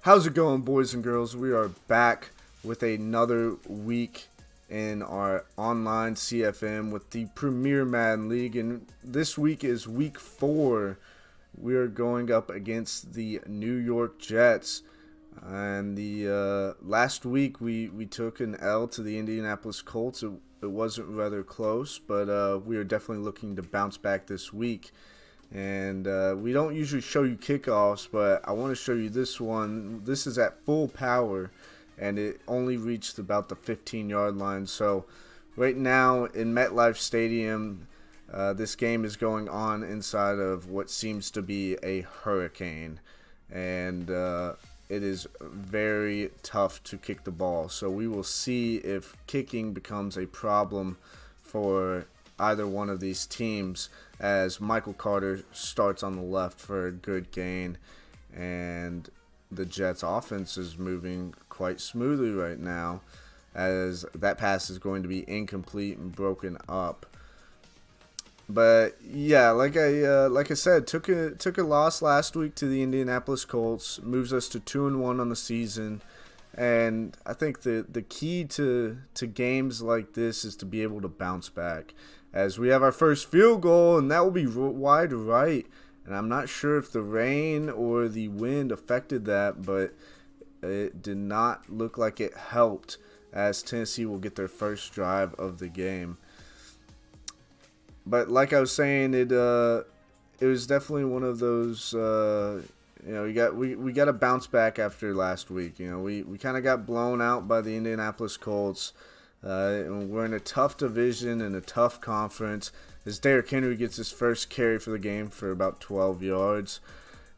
How's it going, boys and girls? We are back with another week in our online CFM with the Premier Madden League, and this week is week 4. We are going up against the New York Jets, and the last week we took an L to the Indianapolis Colts. It wasn't rather close, but we are definitely looking to bounce back this week. And we don't usually show you kickoffs, but I want to show you this one. This is at full power, and it only reached about the 15-yard line. So right now in MetLife Stadium, this game is going on inside of what seems to be a hurricane, and it is very tough to kick the ball. So we will see if kicking becomes a problem for either one of these teams, as Michael Carter starts on the left for a good gain, and the Jets offense is moving quite smoothly right now, as that pass is going to be incomplete and broken up. But yeah, like I said, took a loss last week to the Indianapolis Colts, moves us to 2-1 on the season. And I think the key to games like this is to be able to bounce back, as we have our first field goal, and that will be wide right. And I'm not sure if the rain or the wind affected that, but it did not look like it helped, as Tennessee will get their first drive of the game. But like I was saying, it was definitely one of those. We got to bounce back after last week. We kind of got blown out by the Indianapolis Colts. And we're in a tough division and a tough conference, as Derrick Henry gets his first carry for the game for about 12 yards.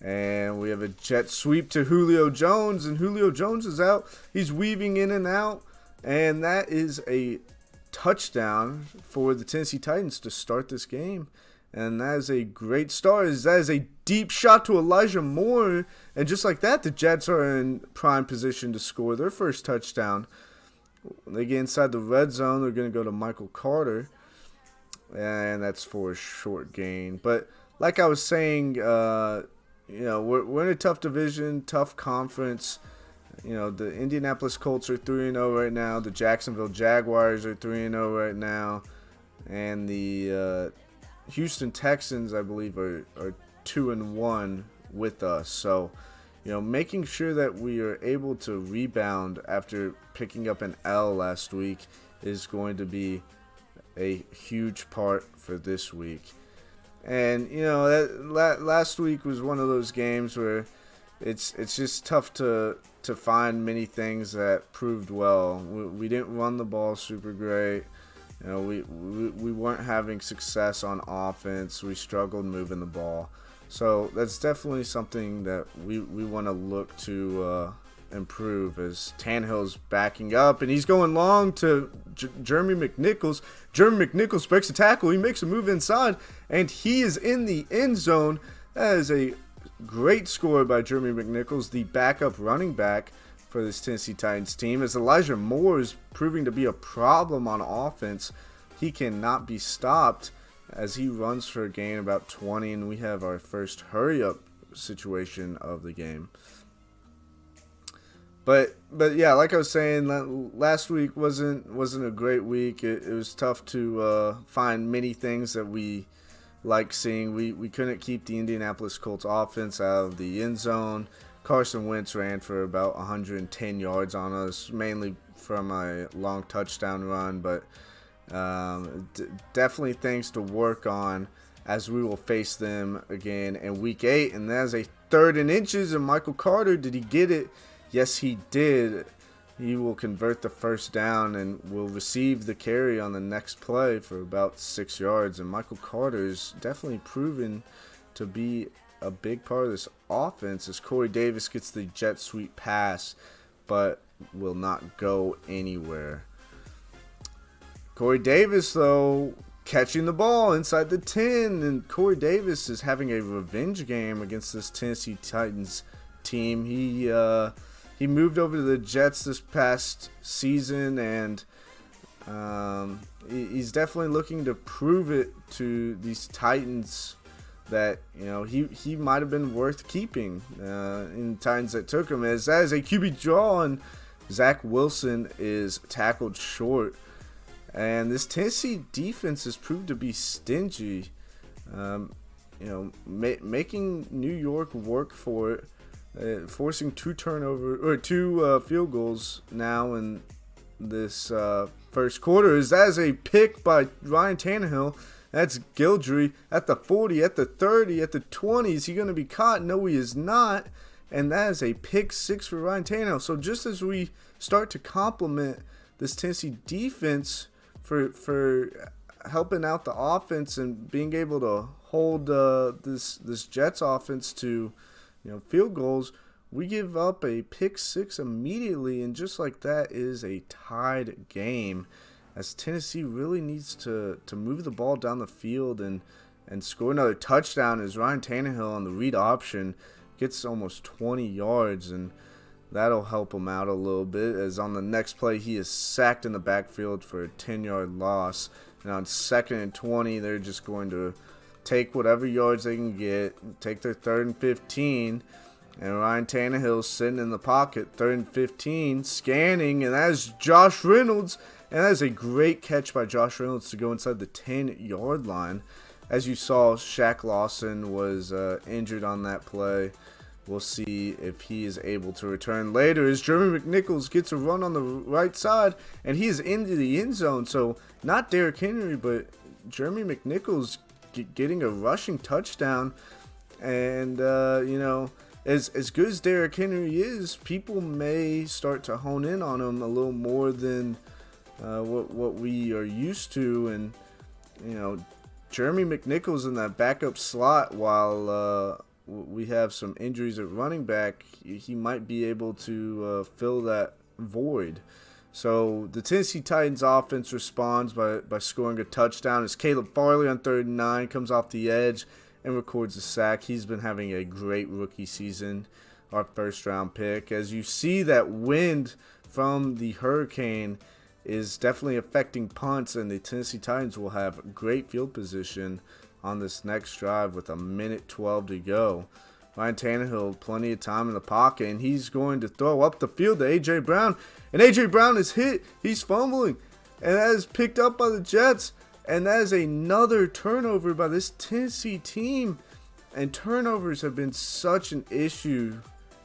And we have a jet sweep to Julio Jones, and Julio Jones is out. He's weaving in and out, and that is a touchdown for the Tennessee Titans to start this game. And that is a great start. That is a deep shot to Elijah Moore. And just like that, the Jets are in prime position to score their first touchdown. They get inside the red zone. They're going to go to Michael Carter. And that's for a short gain. But like I was saying, we're in a tough division, tough conference. The Indianapolis Colts are 3-0 right now. The Jacksonville Jaguars are 3-0 right now. And the Houston Texans, I believe, are 2-1 with us. So, making sure that we are able to rebound after picking up an L last week is going to be a huge part for this week. And, last week was one of those games where it's just tough to find many things that proved well. We didn't run the ball super great. We weren't having success on offense. We struggled moving the ball. So that's definitely something that we want to look to improve, as Tannehill's backing up, and he's going long to Jeremy McNichols. Jeremy McNichols breaks a tackle. He makes a move inside, and he is in the end zone. That is a great score by Jeremy McNichols, the backup running back for this Tennessee Titans team, as Elijah Moore is proving to be a problem on offense. He cannot be stopped, as he runs for a gain about 20, and we have our first hurry-up situation of the game. But yeah, like I was saying, last week wasn't a great week. It was tough to find many things that we like seeing. We couldn't keep the Indianapolis Colts offense out of the end zone. Carson Wentz ran for about 110 yards on us, mainly from a long touchdown run, but definitely things to work on, as we will face them again in week 8. And that is a 3rd and inches, and Michael Carter, did he get it? Yes, he did. He will convert the first down and will receive the carry on the next play for about 6 yards. And Michael Carter is definitely proven to be a big part of this offense, as Corey Davis gets the jet sweep pass but will not go anywhere. Corey Davis, though, catching the ball inside the 10, and Corey Davis is having a revenge game against this Tennessee Titans team. He moved over to the Jets this past season, and he's definitely looking to prove it to these Titans that, he might have been worth keeping in times that took him, as that is a QB draw, and Zach Wilson is tackled short. And this Tennessee defense has proved to be stingy, making New York work for it, forcing two field goals now in this first quarter. That is a pick by Ryan Tannehill. That's Gildry at the 40, at the 30, at the 20. Is he going to be caught? No, he is not. And that is a pick 6 for Ryan Tannehill. So just as we start to compliment this Tennessee defense for helping out the offense and being able to hold this Jets offense to field goals, we give up a pick 6 immediately, and just like that is a tied game, as Tennessee really needs to move the ball down the field and score another touchdown, as Ryan Tannehill on the read option gets almost 20 yards, and that'll help him out a little bit, as on the next play he is sacked in the backfield for a 10-yard loss. And on 2nd and 20, they're just going to take whatever yards they can get, take their 3rd and 15, and Ryan Tannehill's sitting in the pocket, 3rd and 15, scanning, and that is Josh Reynolds. And that is a great catch by Josh Reynolds to go inside the 10-yard line. As you saw, Shaq Lawson was injured on that play. We'll see if he is able to return later, as Jeremy McNichols gets a run on the right side, and he is into the end zone. So not Derrick Henry, but Jeremy McNichols getting a rushing touchdown. And, as good as Derrick Henry is, people may start to hone in on him a little more than what we are used to. And, Jeremy McNichols in that backup slot, while we have some injuries at running back, he might be able to fill that void. So the Tennessee Titans offense responds by scoring a touchdown, as Caleb Farley on 3rd and 9 comes off the edge and records a sack. He's been having a great rookie season, our first-round pick. As you see, that wind from the hurricane is definitely affecting punts, and the Tennessee Titans will have great field position on this next drive with 1:12 to go. Ryan Tannehill, plenty of time in the pocket, and he's going to throw up the field to A.J. Brown. And A.J. Brown is hit. He's fumbling. And that is picked up by the Jets. And that is another turnover by this Tennessee team. And turnovers have been such an issue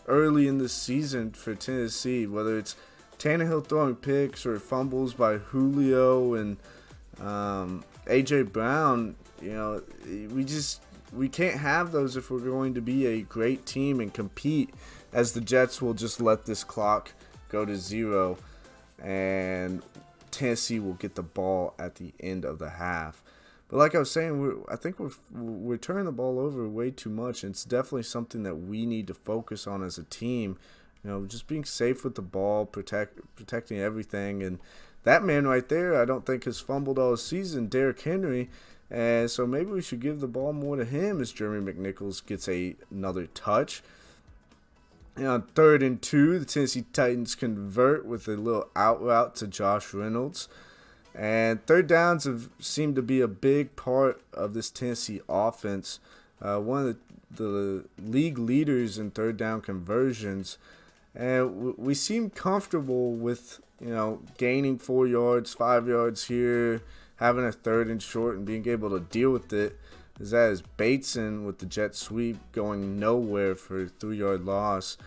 early in the season for Tennessee, whether it's Tannehill throwing picks or fumbles by Julio and A.J. Brown. We can't have those if we're going to be a great team and compete, as the Jets will just let this clock go to 0, and Tennessee will get the ball at the end of the half. But like I was saying, I think we're turning the ball over way too much, and it's definitely something that we need to focus on as a team. Just being safe with the ball, protecting everything. And that man right there, I don't think has fumbled all season, Derrick Henry. And so maybe we should give the ball more to him, as Jeremy McNichols gets another touch. And on 3rd and 2, the Tennessee Titans convert with a little out route to Josh Reynolds. And third downs have seemed to be a big part of this Tennessee offense. One of the league leaders in third down conversions. And we seem comfortable with, gaining 4 yards, 5 yards here, having a 3rd and short and being able to deal with it. That is Bateson with the jet sweep going nowhere for a 3-yard loss.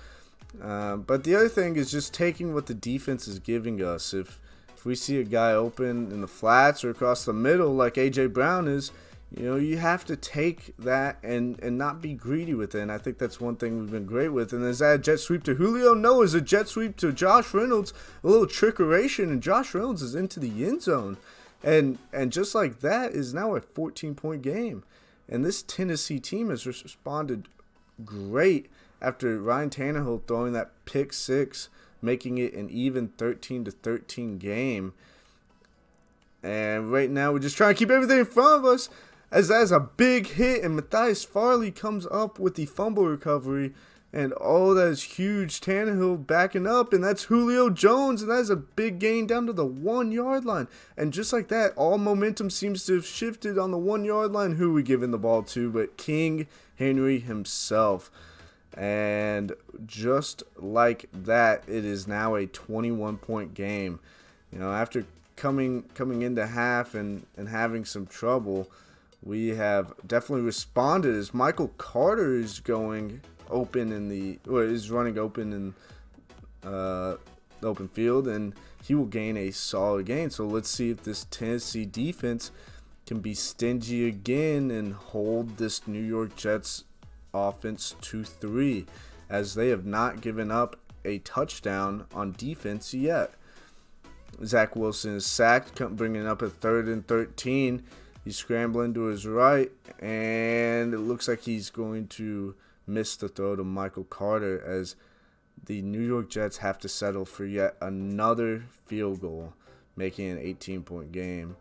But the other thing is just taking what the defense is giving us. If we see a guy open in the flats or across the middle like A.J. Brown is, you have to take that and not be greedy with it. And I think that's one thing we've been great with. And is that a jet sweep to Julio? No, it's a jet sweep to Josh Reynolds. A little trickeration, and Josh Reynolds is into the end zone. And just like that is now a 14-point game. And this Tennessee team has responded great after Ryan Tannehill throwing that pick 6, making it an even 13-13 game. And right now we're just trying to keep everything in front of us, as that is a big hit, and Matthias Farley comes up with the fumble recovery And oh, that's huge. Tannehill backing up, and that's Julio Jones, and that's a big gain down to the 1 yard line. And just like that, all momentum seems to have shifted on the 1 yard line. Who we giving the ball to but King Henry himself. And just like that, it is now a 21-point game. After coming into half and having some trouble, we have definitely responded as Michael Carter is going open is running open in the open field, and he will gain a solid gain. So let's see if this Tennessee defense can be stingy again and hold this New York Jets offense to 3, as they have not given up a touchdown on defense yet. Zach Wilson is sacked, bringing up a 3rd and 13. He's scrambling to his right, and it looks like he's going to miss the throw to Michael Carter, as the New York Jets have to settle for yet another field goal, making an 18-point game.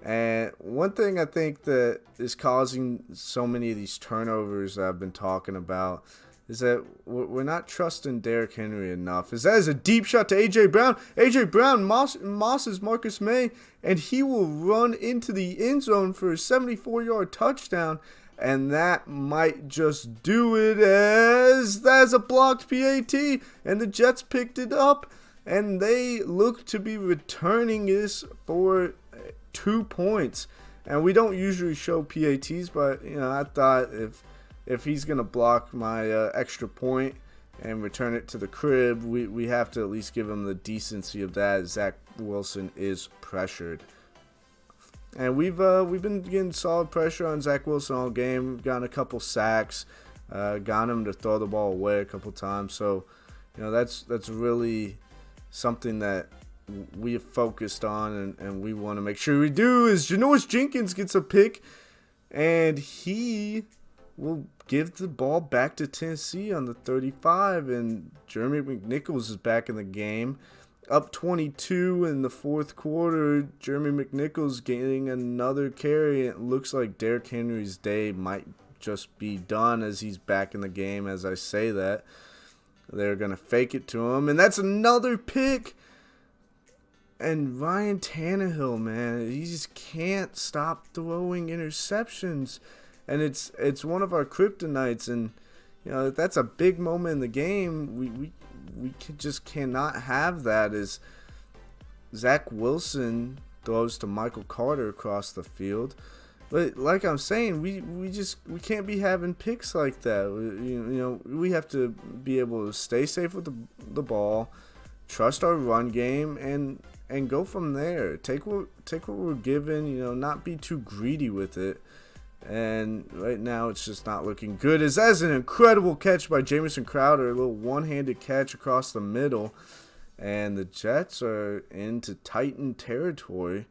And one thing I think that is causing so many of these turnovers that I've been talking about is that we're not trusting Derrick Henry enough. That is a deep shot to A.J. Brown. A.J. Brown mosses Marcus May, and he will run into the end zone for a 74-yard touchdown. And that might just do it, as that's a blocked PAT. And the Jets picked it up, and they look to be returning this for 2 points. And we don't usually show PATs, but I thought if he's going to block my extra point and return it to the crib, we have to at least give him the decency of that. Zach Wilson is pressured. And we've been getting solid pressure on Zach Wilson all game. We've gotten a couple sacks, got him to throw the ball away a couple times. So, that's really something that we have focused on, and we want to make sure we do. Is Janoris Jenkins gets a pick, and he will give the ball back to Tennessee on the 35, and Jeremy McNichols is back in the game. Up 22 in the fourth quarter, Jeremy McNichols getting another carry. It looks like Derrick Henry's day might just be done, as he's back in the game. As I say that, they're going to fake it to him, and that's another pick. And Ryan Tannehill, man, he just can't stop throwing interceptions. And it's one of our kryptonites, and that's a big moment in the game. We just cannot have that, as Zach Wilson throws to Michael Carter across the field. But like I'm saying, we can't be having picks like that. We have to be able to stay safe with the ball, trust our run game, and go from there. Take what we're given. Not be too greedy with it. And right now, it's just not looking good. That's an incredible catch by Jamison Crowder. A little one-handed catch across the middle. And the Jets are into Titan territory,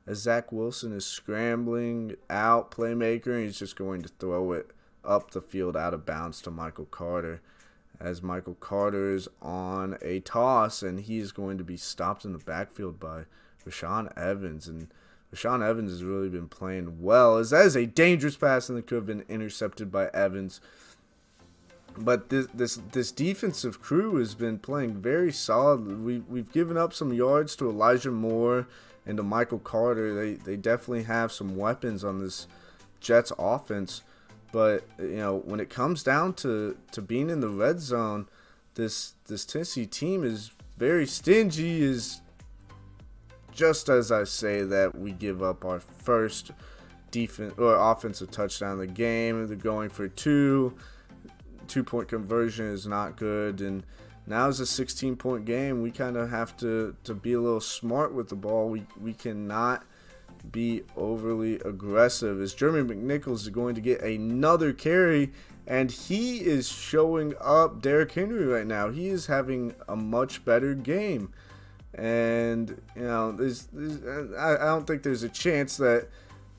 as Zach Wilson is scrambling out, playmaker, and he's just going to throw it up the field out of bounds to Michael Carter, as Michael Carter is on a toss, and he is going to be stopped in the backfield by Rashaan Evans. And Rashaan Evans has really been playing well, as that is a dangerous pass, and it could have been intercepted by Evans. But this defensive crew has been playing very solid. We've given up some yards to Elijah Moore and to Michael Carter. They definitely have some weapons on this Jets offense. But when it comes down to being in the red zone, this Tennessee team is very stingy. Is just as I say that, we give up our first offensive touchdown of the game. They're going for 2-point conversion is not good, and now it's a 16-point game. We kind of have to be a little smart with the ball. We cannot be overly aggressive, as Jeremy McNichols is going to get another carry, and he is showing up Derrick Henry right now. He is having a much better game. And I don't think there's a chance that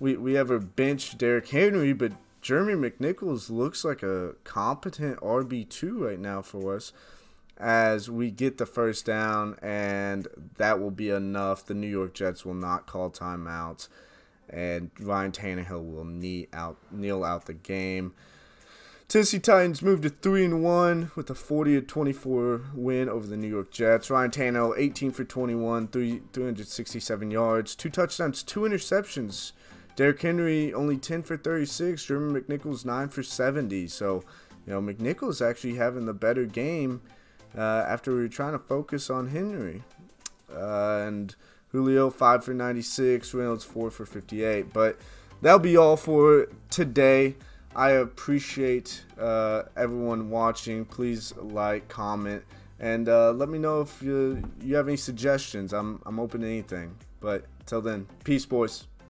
we ever bench Derrick Henry, but Jeremy McNichols looks like a competent RB2 right now for us, as we get the first down, and that will be enough. The New York Jets will not call timeouts, and Ryan Tannehill will kneel out the game. Tennessee Titans moved to 3-1 with a 40-24 win over the New York Jets. Ryan Tannehill, 18 for 21, 367 yards, 2 touchdowns, 2 interceptions. Derrick Henry, only 10 for 36. Jeremy McNichols, 9 for 70. So, McNichols actually having the better game after we were trying to focus on Henry. And Julio, 5 for 96. Reynolds, 4 for 58. But that'll be all for today. I appreciate everyone watching. Please like, comment, and let me know if you have any suggestions. I'm open to anything. But till then, peace, boys.